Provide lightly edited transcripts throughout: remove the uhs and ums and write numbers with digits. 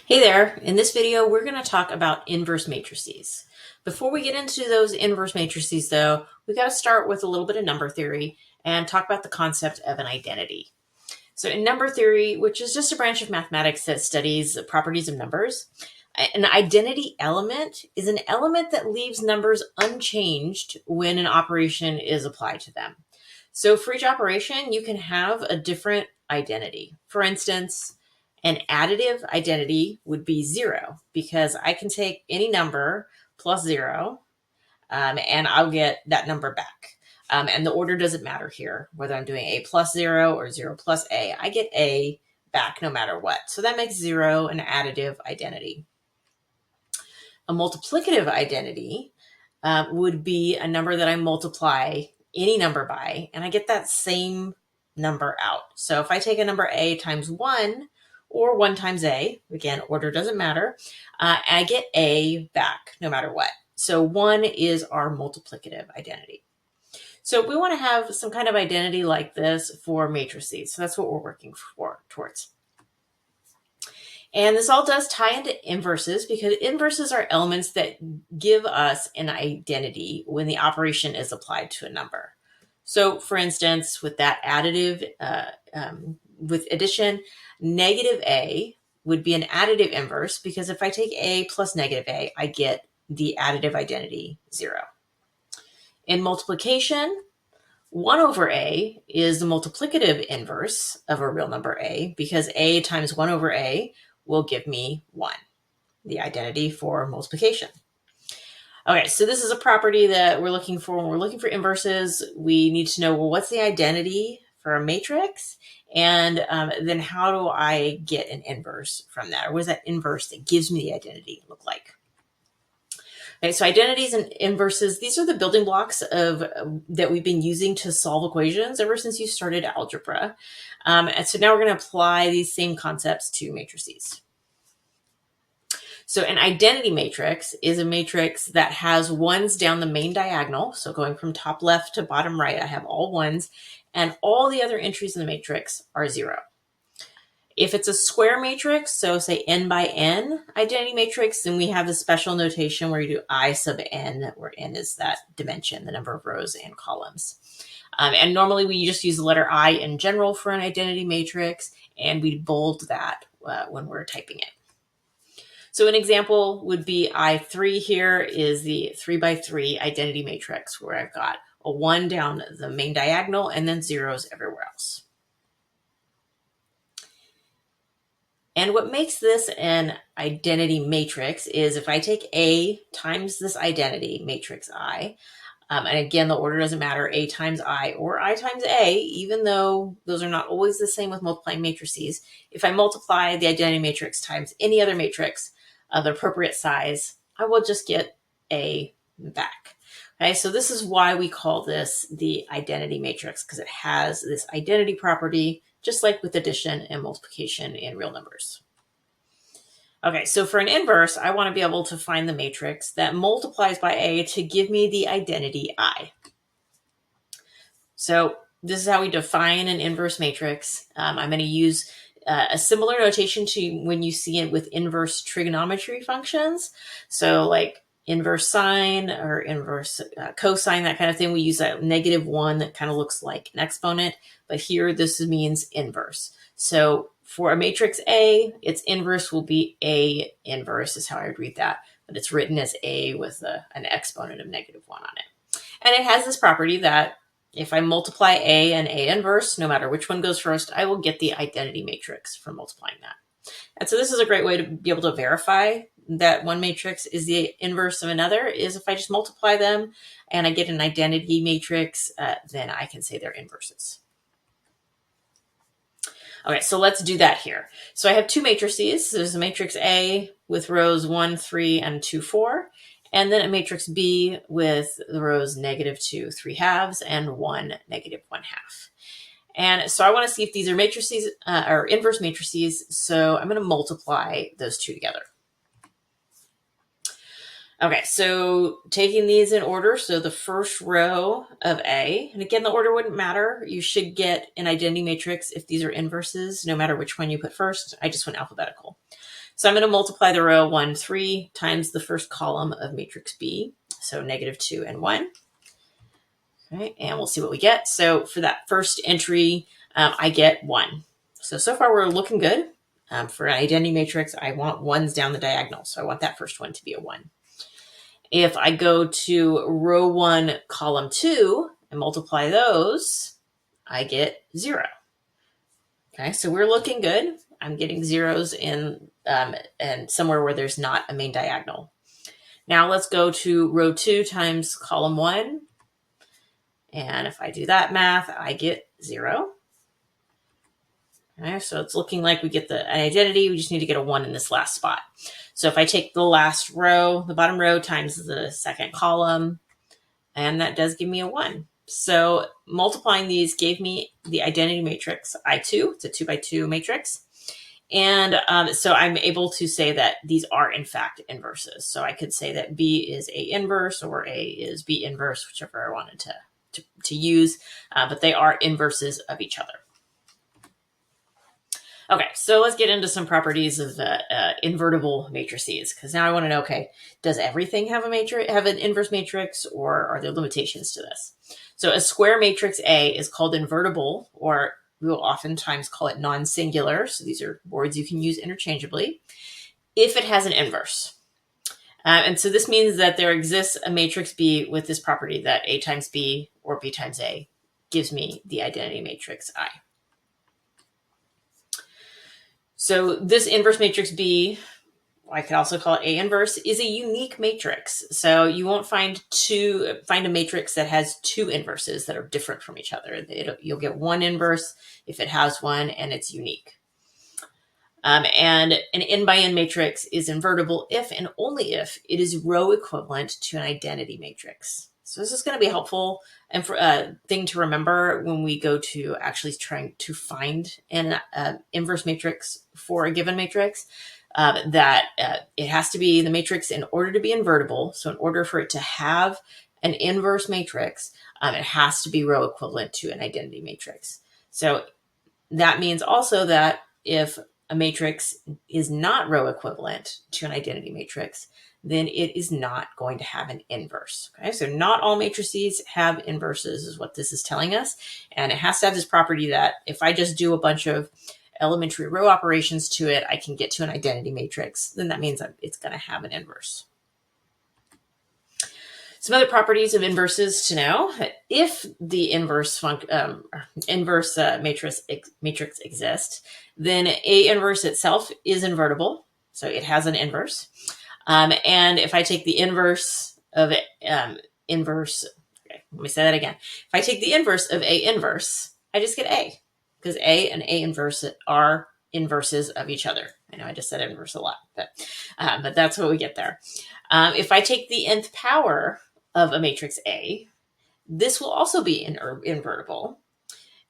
Hey there, in this video we're going to talk about inverse matrices. Before we get into those inverse matrices though, we got to start with a little bit of number theory and talk about the concept of an identity. So in number theory, which is just a branch of mathematics that studies the properties of numbers, an identity element is an element that leaves numbers unchanged when an operation is applied to them. So for each operation, you can have a different identity. For instance, an additive identity would be 0 because I can take any number plus 0 and I'll get that number back. And the order doesn't matter here, whether I'm doing a plus 0 or 0 plus a. I get a back no matter what. So that makes 0 an additive identity. A multiplicative identity would be a number that I multiply any number by, and I get that same number out. So if I take a number a times 1, or 1 times a, again, order doesn't matter, I get a back no matter what. So 1 is our multiplicative identity. So we want to have some kind of identity like this for matrices. So that's what we're working towards. And this all does tie into inverses because inverses are elements that give us an identity when the operation is applied to a number. So for instance, with that additive, with addition, negative a would be an additive inverse because if I take a plus negative a, I get the additive identity 0. In multiplication, 1 over a is the multiplicative inverse of a real number a because a times 1 over a will give me 1, the identity for multiplication. Okay, so this is a property that we're looking for. When we're looking for inverses, we need to know, well, what's the identity for a matrix? And then how do I get an inverse from that? Or what does that inverse that gives me the identity look like? Okay, so identities and inverses, these are the building blocks of that we've been using to solve equations ever since you started algebra. And so now we're going to apply these same concepts to matrices. So an identity matrix is a matrix that has ones down the main diagonal. So going from top left to bottom right, I have all ones, and all the other entries in the matrix are 0. If it's a square matrix, so say n by n identity matrix, then we have the special notation where you do I sub n, where n is that dimension, the number of rows and columns. And normally we just use the letter I in general for an identity matrix, and we bold that when we're typing it. So an example would be I3 here is the 3 by 3 identity matrix where I've got a 1 down the main diagonal and then zeros everywhere else. And what makes this an identity matrix is if I take A times this identity matrix I, and again, the order doesn't matter, A times I or I times A, even though those are not always the same with multiplying matrices, if I multiply the identity matrix times any other matrix of the appropriate size, I will just get A back. Okay, so this is why we call this the identity matrix, because it has this identity property, just like with addition and multiplication in real numbers. Okay, so for an inverse, I want to be able to find the matrix that multiplies by A to give me the identity I. So this is how we define an inverse matrix. I'm going to use a similar notation to when you see it with inverse trigonometry functions. So like inverse sine or inverse cosine, that kind of thing. We use that -1 that kind of looks like an exponent, but here this means inverse. So for a matrix A, its inverse will be A inverse is how I would read that, but it's written as A with an exponent of -1 on it. And it has this property that if I multiply A and A inverse, no matter which one goes first, I will get the identity matrix from multiplying that. And so this is a great way to be able to verify that one matrix is the inverse of another, is if I just multiply them and I get an identity matrix, then I can say they're inverses. Okay, so let's do that here. So I have two matrices. There's a matrix A with rows 1, 3, and 2, 4. And then a matrix B with the rows -2, 3/2, and 1, -1/2. And so I want to see if these are matrices or inverse matrices. So I'm going to multiply those two together. Okay, so taking these in order, so the first row of A, and again, the order wouldn't matter. You should get an identity matrix if these are inverses, no matter which one you put first. I just went alphabetical. So I'm going to multiply the row 1, 3 times the first column of matrix B. So -2 and 1. Okay, and we'll see what we get. So for that first entry, I get 1. So far we're looking good. For an identity matrix, I want 1s down the diagonal. So I want that first one to be a 1. If I go to row 1, column 2, and multiply those, I get 0. Okay, so we're looking good. I'm getting zeros in and somewhere where there's not a main diagonal. Now let's go to row 2 times column 1. And if I do that math, I get 0. Okay, so it's looking like we get an identity. We just need to get a 1 in this last spot. So if I take the last row, the bottom row times the second column, and that does give me a 1. So multiplying these gave me the identity matrix I2. It's a 2 by 2 matrix. And so I'm able to say that these are, in fact, inverses. So I could say that B is A inverse or A is B inverse, whichever I wanted to use. But they are inverses of each other. Okay, so let's get into some properties of invertible matrices, because now I want to know, okay, does everything have an inverse matrix, or are there limitations to this? So a square matrix A is called invertible, or we will oftentimes call it non-singular. So these are words you can use interchangeably if it has an inverse. And so this means that there exists a matrix B with this property that A times B or B times A gives me the identity matrix I. So this inverse matrix B, I could also call it A inverse, is a unique matrix. So you won't find a matrix that has 2 inverses that are different from each other. You'll get 1 inverse if it has one and it's unique. And an n by n matrix is invertible if and only if it is row equivalent to an identity matrix. So this is going to be helpful and thing to remember when we go to actually trying to find an inverse matrix for a given matrix. That it has to be the matrix in order to be invertible. So in order for it to have an inverse matrix, it has to be row equivalent to an identity matrix. So that means also that if a matrix is not row equivalent to an identity matrix, then it is not going to have an inverse. Okay, so not all matrices have inverses is what this is telling us. And it has to have this property that if I just do a bunch of elementary row operations to it, I can get to an identity matrix. Then that means it's going to have an inverse. Some other properties of inverses to know: if the inverse matrix exists, then A inverse itself is invertible, so it has an inverse. And if I take the inverse of inverse, okay, let me say that again. If I take the inverse of A inverse, I just get A, because A and A inverse are inverses of each other. I know I just said inverse a lot, but that's what we get there. If I take the nth power of a matrix A, this will also be invertible.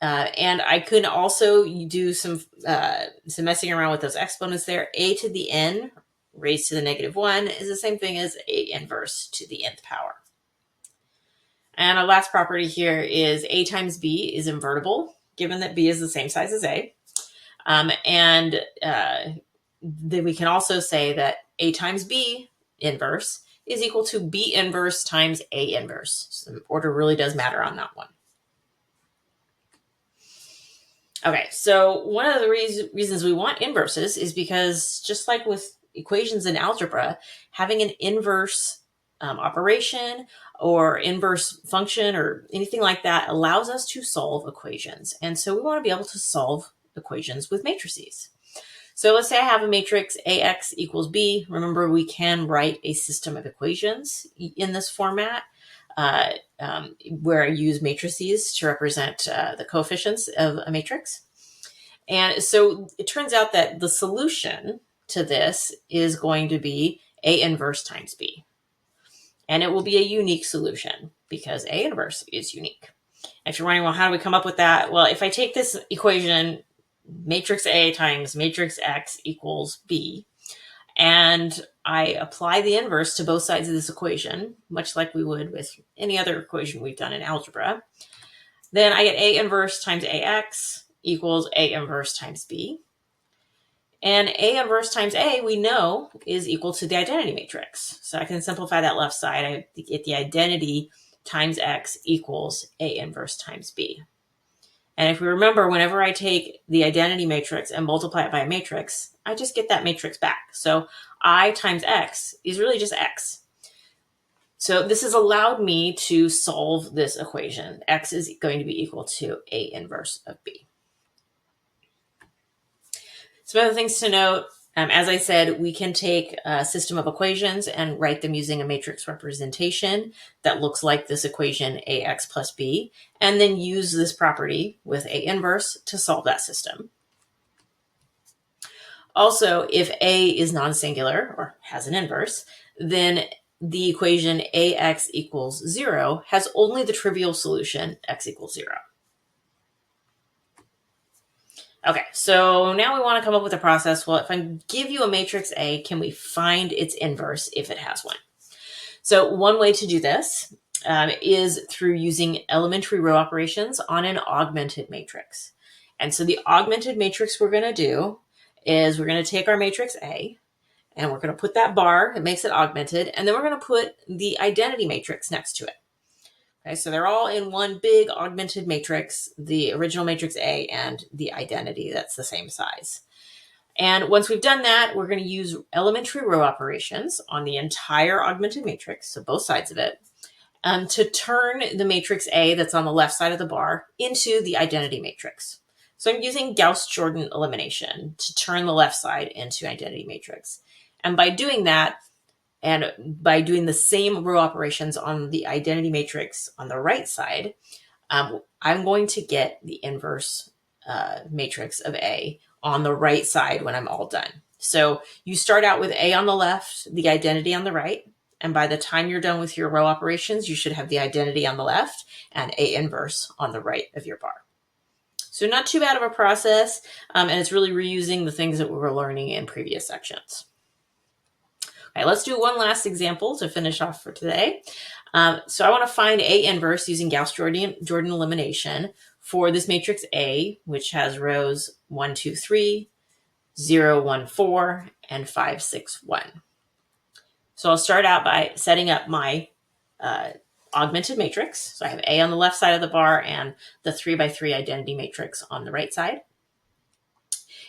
And I could also do some messing around with those exponents there. A to the n raised to the -1 is the same thing as A inverse to the nth power. And our last property here is A times B is invertible, given that B is the same size as A. And then we can also say that A times B inverse is equal to B inverse times A inverse. So the order really does matter on that one. Okay, so one of the reasons we want inverses is because, just like with equations in algebra, having an inverse operation or inverse function or anything like that allows us to solve equations. And so we want to be able to solve equations with matrices. So let's say I have a matrix AX equals B. Remember, we can write a system of equations in this format where I use matrices to represent the coefficients of a matrix. And so it turns out that the solution to this is going to be A inverse times B. And it will be a unique solution because A inverse is unique. If you're wondering, well, how do we come up with that? Well, if I take this equation, matrix A times matrix X equals B, and I apply the inverse to both sides of this equation, much like we would with any other equation we've done in algebra, then I get A inverse times AX equals A inverse times B. And A inverse times A, we know, is equal to the identity matrix. So I can simplify that left side. I get the identity times X equals A inverse times B. And if we remember, whenever I take the identity matrix and multiply it by a matrix, I just get that matrix back. So I times X is really just X. So this has allowed me to solve this equation. X is going to be equal to A inverse of B. Some other things to note, as I said, we can take a system of equations and write them using a matrix representation that looks like this equation AX plus B, and then use this property with A inverse to solve that system. Also, if A is non-singular or has an inverse, then the equation AX equals 0 has only the trivial solution X equals 0. Okay, so now we want to come up with a process. Well, if I give you a matrix A, can we find its inverse if it has one? So one way to do this is through using elementary row operations on an augmented matrix. And so the augmented matrix we're going to do is we're going to take our matrix A, and we're going to put that bar, it makes it augmented, and then we're going to put the identity matrix next to it. Okay, so they're all in one big augmented matrix, the original matrix A and the identity that's the same size. And once we've done that, we're going to use elementary row operations on the entire augmented matrix, so both sides of it, to turn the matrix A that's on the left side of the bar into the identity matrix. So I'm using Gauss-jordan elimination to turn the left side into identity matrix. And by doing that, and by doing the same row operations on the identity matrix on the right side, I'm going to get the inverse matrix of A on the right side when I'm all done. So you start out with A on the left, the identity on the right, and by the time you're done with your row operations, you should have the identity on the left and A inverse on the right of your bar. So not too bad of a process, and it's really reusing the things that we were learning in previous sections. All right, let's do one last example to finish off for today. So I want to find A inverse using Gauss-jordan elimination for this matrix A, which has rows 1, 2, 3, 0, 1, 4, and 5, 6, 1. So I'll start out by setting up my augmented matrix. So I have A on the left side of the bar and the 3 by 3 identity matrix on the right side.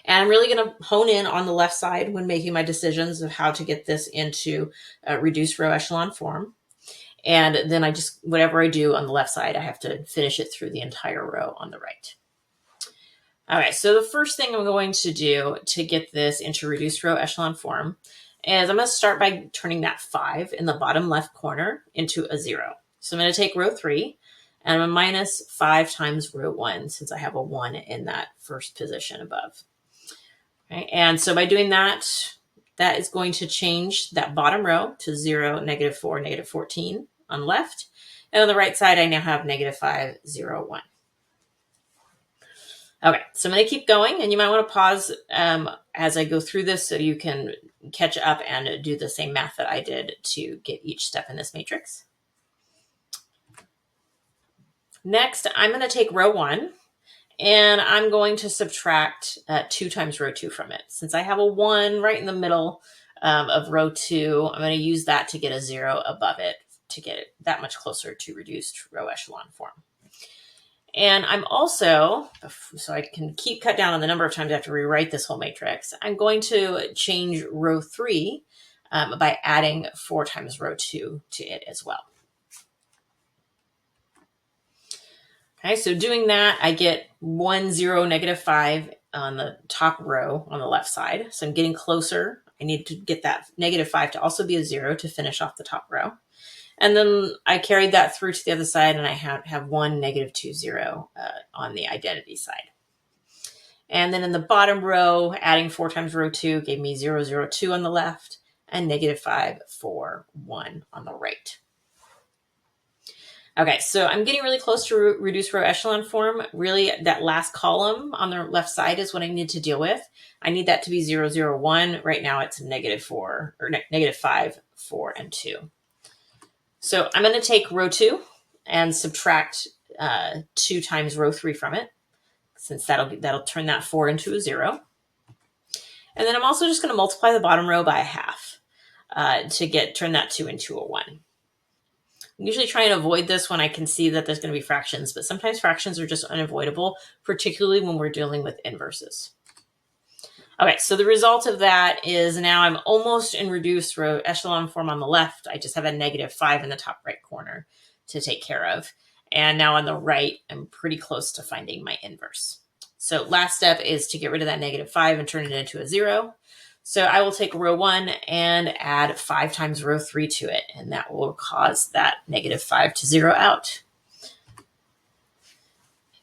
And I'm really going to hone in on the left side when making my decisions of how to get this into a reduced row echelon form. And then whatever I do on the left side, I have to finish it through the entire row on the right. All right, so the first thing I'm going to do to get this into reduced row echelon form is I'm going to start by turning that 5 in the bottom left corner into a 0. So I'm going to take row 3, and I'm going to minus 5 times row 1 since I have a 1 in that first position above. Okay, and so by doing that, that is going to change that bottom row to 0, -4, -14 on the left. And on the right side, I now have -5, 0, 1. Okay, so I'm going to keep going, and you might want to pause as I go through this so you can catch up and do the same math that I did to get each step in this matrix. Next, I'm going to take row 1, and I'm going to subtract 2 times row 2 from it. Since I have a 1 right in the middle of row 2, I'm going to use that to get a 0 above it to get it that much closer to reduced row echelon form. And I'm also, so I can cut down on the number of times I have to rewrite this whole matrix, I'm going to change row 3 by adding 4 times row 2 to it as well. Okay, so doing that, I get 1, 0, -5 on the top row on the left side. So I'm getting closer. I need to get that -5 to also be a 0 to finish off the top row. And then I carried that through to the other side, and I have 1, -2, 0 on the identity side. And then in the bottom row, adding 4 times row 2 gave me 0, 0, 2 on the left, and -5, 4, 1 on the right. Okay, so I'm getting really close to reduced row echelon form. Really, that last column on the left side is what I need to deal with. I need that to be 0, 0, 1. Right now it's -4 or -5, 4, and 2. So I'm going to take row 2 and subtract 2 times row 3 from it, since that'll turn that 4 into a 0. And then I'm also just going to multiply the bottom row by a half to turn that 2 into a 1. I usually try and avoid this when I can see that there's going to be fractions, but sometimes fractions are just unavoidable, particularly when we're dealing with inverses. Okay, so the result of that is now I'm almost in reduced row echelon form on the left. I just have a -5 in the top right corner to take care of. And now on the right, I'm pretty close to finding my inverse. So last step is to get rid of that -5 and turn it into a 0. So I will take row 1 and add 5 times row 3 to it, and that will cause that -5 to 0 out.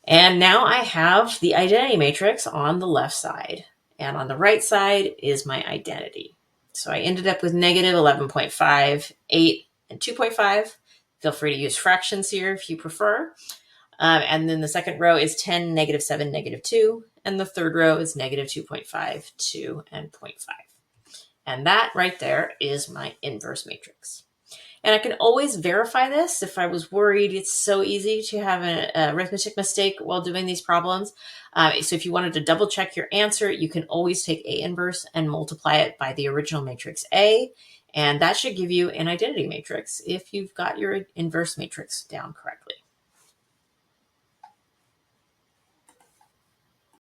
And now I have the identity matrix on the left side. And on the right side is my identity. So I ended up with -11.5, 8, and 2.5. Feel free to use fractions here if you prefer. And then the second row is 10, -7, -2. And the third row is -2.5, 2, and 0.5. And that right there is my inverse matrix. And I can always verify this if I was worried. It's so easy to have an arithmetic mistake while doing these problems. So if you wanted to double check your answer, you can always take A inverse and multiply it by the original matrix A. And that should give you an identity matrix if you've got your inverse matrix down correctly.